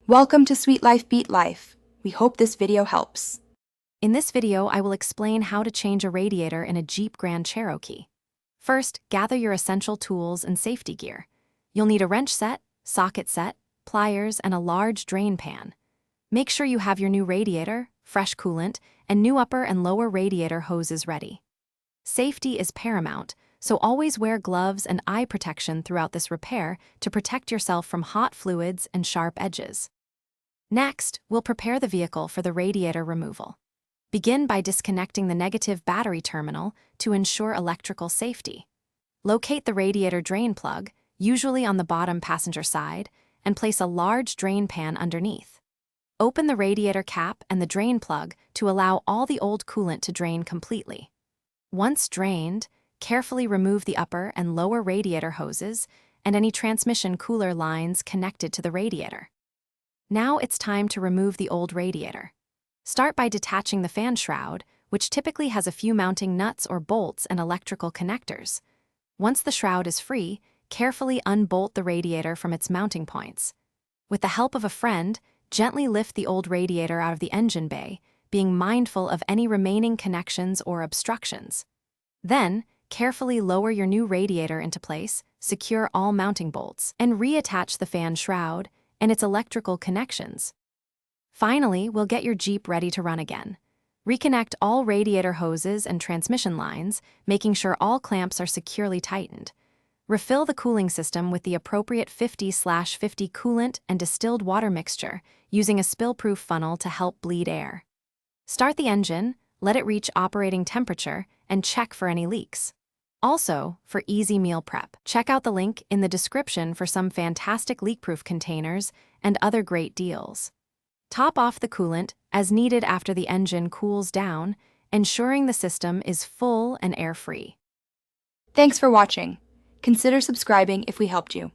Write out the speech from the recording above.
Welcome to Sweet Life Beat Life. We hope this video helps. In this video, I will explain how to change a radiator in a Jeep Grand Cherokee. First, gather your essential tools and safety gear. You'll need a wrench set, socket set, pliers, and a large drain pan. Make sure you have your new radiator, fresh coolant, and new upper and lower radiator hoses ready. Safety is paramount, so always wear gloves and eye protection throughout this repair to protect yourself from hot fluids and sharp edges. Next, we'll prepare the vehicle for the radiator removal. Begin by disconnecting the negative battery terminal to ensure electrical safety. Locate the radiator drain plug, usually on the bottom passenger side, and place a large drain pan underneath. Open the radiator cap and the drain plug to allow all the old coolant to drain completely. Once drained, carefully remove the upper and lower radiator hoses and any transmission cooler lines connected to the radiator. Now it's time to remove the old radiator. Start by detaching the fan shroud, which typically has a few mounting nuts or bolts and electrical connectors. Once the shroud is free, carefully unbolt the radiator from its mounting points. With the help of a friend, gently lift the old radiator out of the engine bay, being mindful of any remaining connections or obstructions. Then, carefully lower your new radiator into place, secure all mounting bolts, and reattach the fan shroud and its electrical connections. Finally, we'll get your Jeep ready to run again. Reconnect all radiator hoses and transmission lines, making sure all clamps are securely tightened. Refill the cooling system with the appropriate 50/50 coolant and distilled water mixture, using a spill-proof funnel to help bleed air. Start the engine, let it reach operating temperature, and check for any leaks. Also, for easy meal prep, check out the link in the description for some fantastic leak-proof containers and other great deals. Top off the coolant as needed after the engine cools down, ensuring the system is full and air-free. Thanks for watching. Consider subscribing if we helped you.